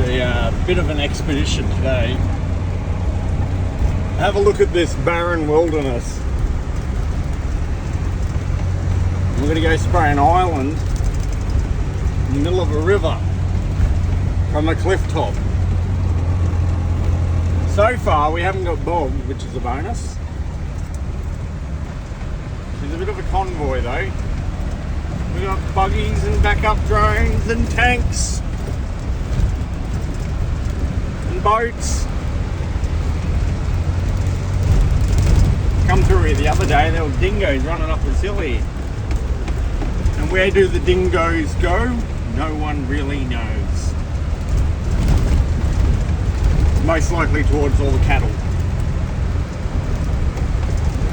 a bit of an expedition today. Have a look at this barren wilderness. We're going to go spray an island in the middle of a river from a cliff top. So far we haven't got bog, which is a bonus. There's a bit of a convoy though. We've got buggies and backup drones and tanks and boats. Come through here the other day, there were dingoes running up this hill here. And where do the dingoes go? No one really knows. Most likely towards all the cattle.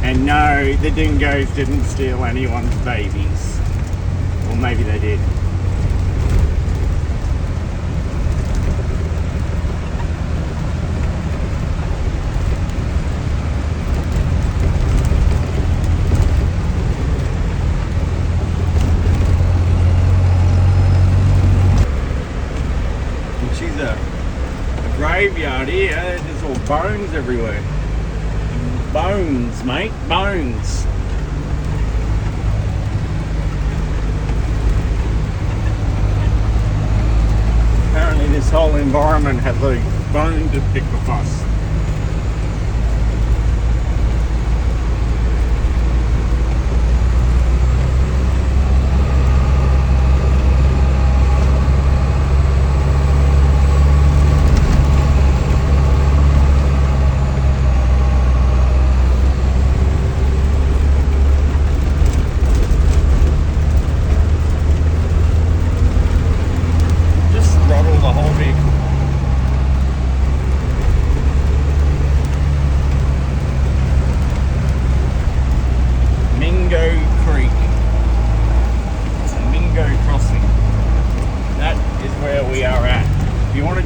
And no, the dingoes didn't steal anyone's babies. Or maybe they did. She's a graveyard here. There's all bones everywhere. Bones, mate, bones. Apparently this whole environment has a bone to pick with us.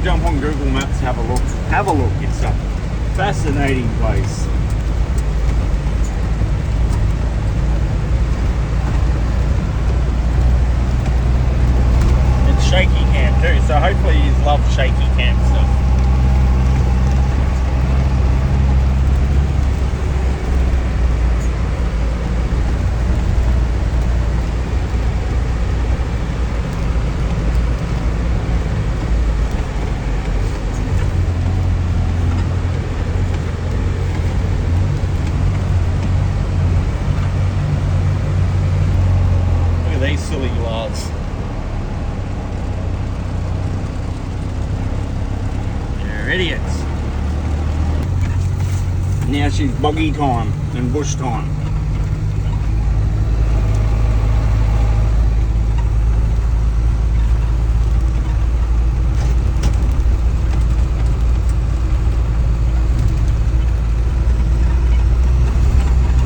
Jump on Google Maps, have a look. Have a look. It's a fascinating place. It's shaky camp too, so hopefully you love shaky camp stuff. Silly lads. They're idiots. Now she's buggy time and bush time.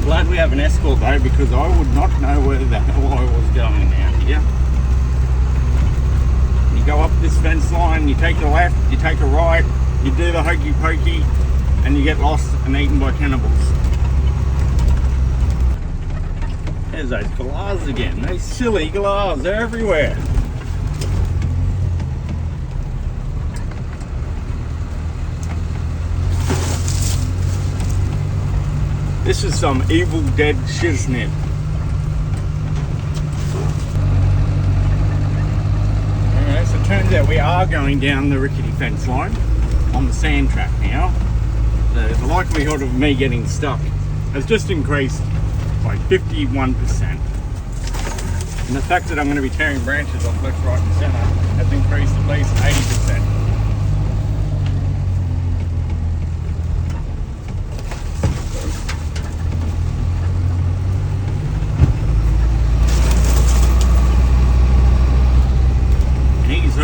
Glad we have an escort though, because I would not know where the hell I was going out here. You go up this fence line, you take a left, you take a right, you do the hokey pokey, and you get lost and eaten by cannibals. There's those galahs again, those silly galahs, they're everywhere. This is some Evil Dead shiznit. Alright, so it turns out we are going down the rickety fence line on the sand track now. The likelihood of me getting stuck has just increased by 51%. And the fact that I'm going to be tearing branches off left, right and centre has increased at least 80%.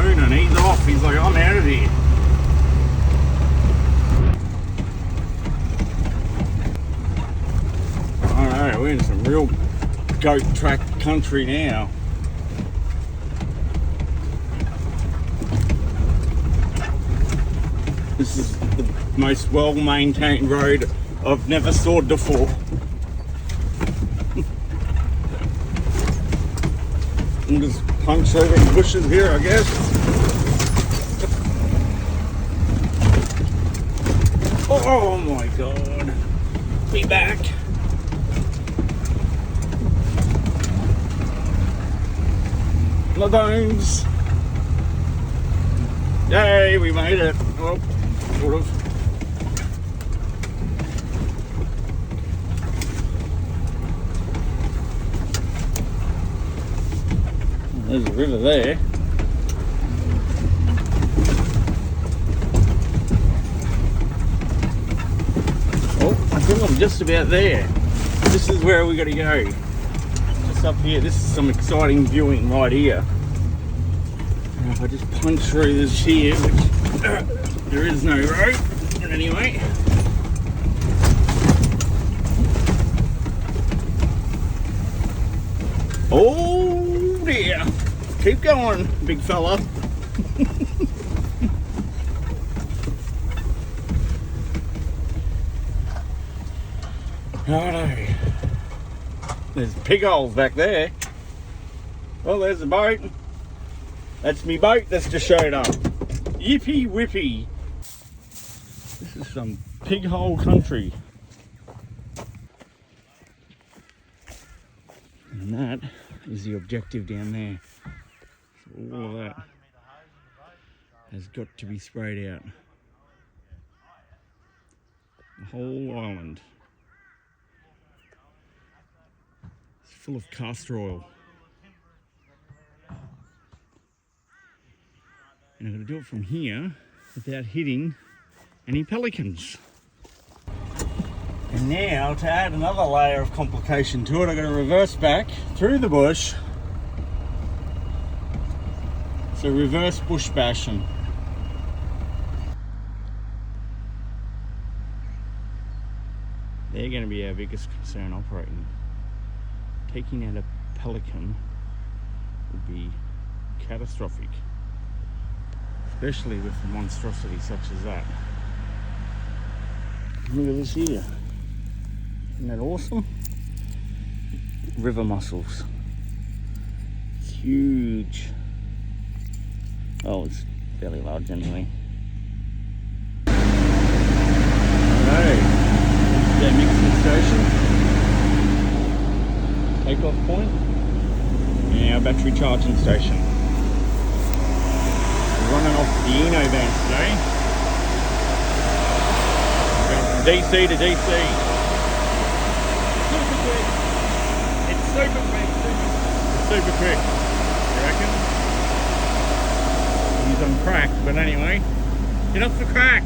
And he's off. He's like, I'm out of here. Alright, we're in some real goat track country now. This is the most well-maintained road I've never saw before. I'm just punch over the bushes here, I guess. Oh my god. Be back. My bones. Yay, we made it. Well, sort of. There's a river there. Oh, I think I'm just about there. This is where we got to go. Just up here. This is some exciting viewing right here. And if I just punch through this here, which there is no road, but anyway. Oh dear. Keep going, big fella. Righto. There's pig holes back there. Oh, there's the boat. That's me boat that's just showed up. Yippee whippy. This is some pig hole country. And that is the objective down there. So all of that has got to be sprayed out. The whole island. It's full of castor oil. And I'm going to do it from here without hitting any pelicans. And now, to add another layer of complication to it, I'm going to reverse back through the bush. So reverse bush bashing. They're going to be our biggest concern operating. Taking out a pelican would be catastrophic. Especially with a monstrosity such as that. Look at this here. Isn't that awesome? River mussels. It's huge. Oh, it's fairly large anyway. Hello. This is our mixing station. Takeoff point. And our battery charging station. Running off the Eno van today. Going from DC to DC. Super quick. It's super quick. It's super quick. You reckon? He's on crack, but anyway. Get off the crack.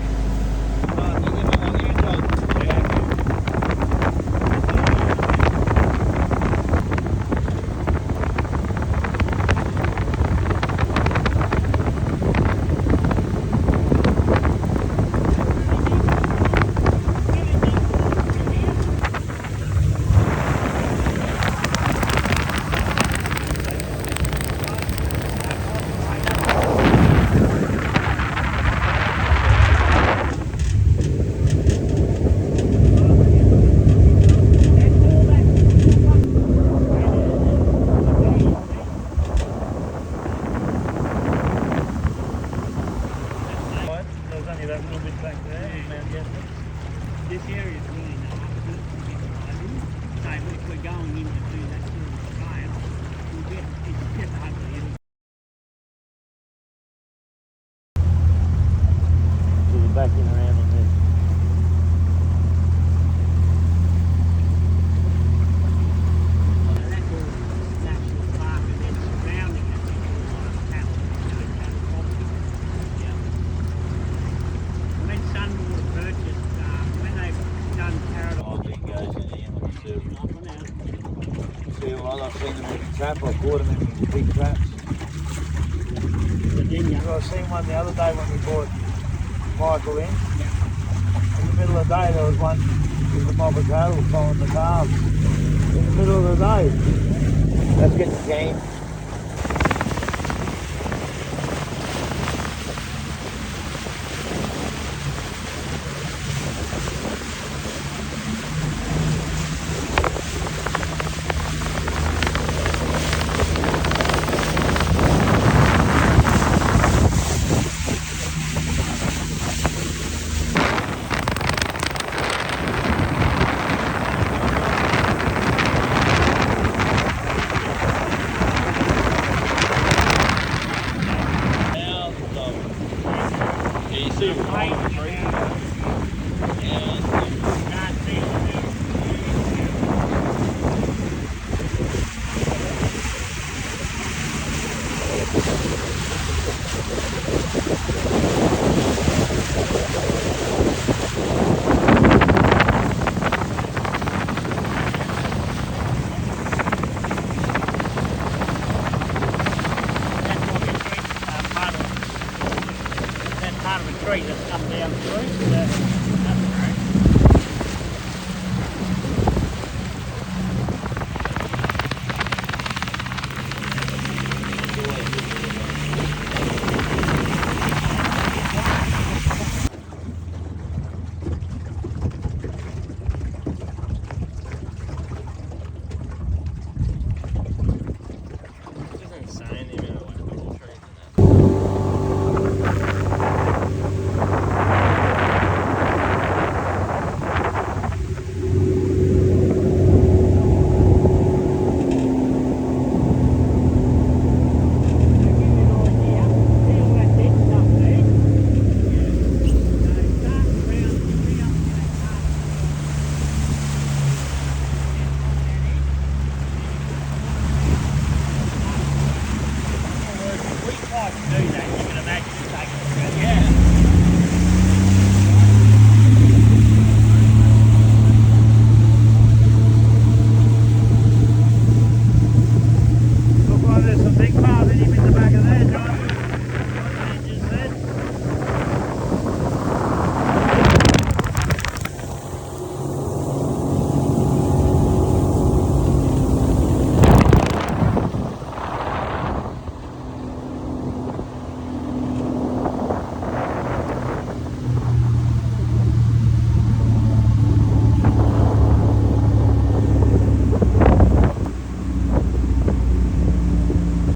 This area is really nice. So if we're going in to do that sort of trail, it's just ugly. So we're backing around on this. And that's all national park, and then surrounding it is all like cattle, cattle property. Yeah. When Sunwater purchased, when they've done Paradise. Oh, there goes in the end of the circle. See, well, I've seen them in the trap. I caught them in the big traps. I seen one the other day when we brought Michael in. In the middle of the day, there was one with a mob of cattle following the calves. In the middle of the day. Let's get the game. see it with all the trees. Can't see it. Part of a tree that's come down through. That's great. It's insane the amount of like little trees in that. We tried to do that, you can imagine it's taking forever. Yeah.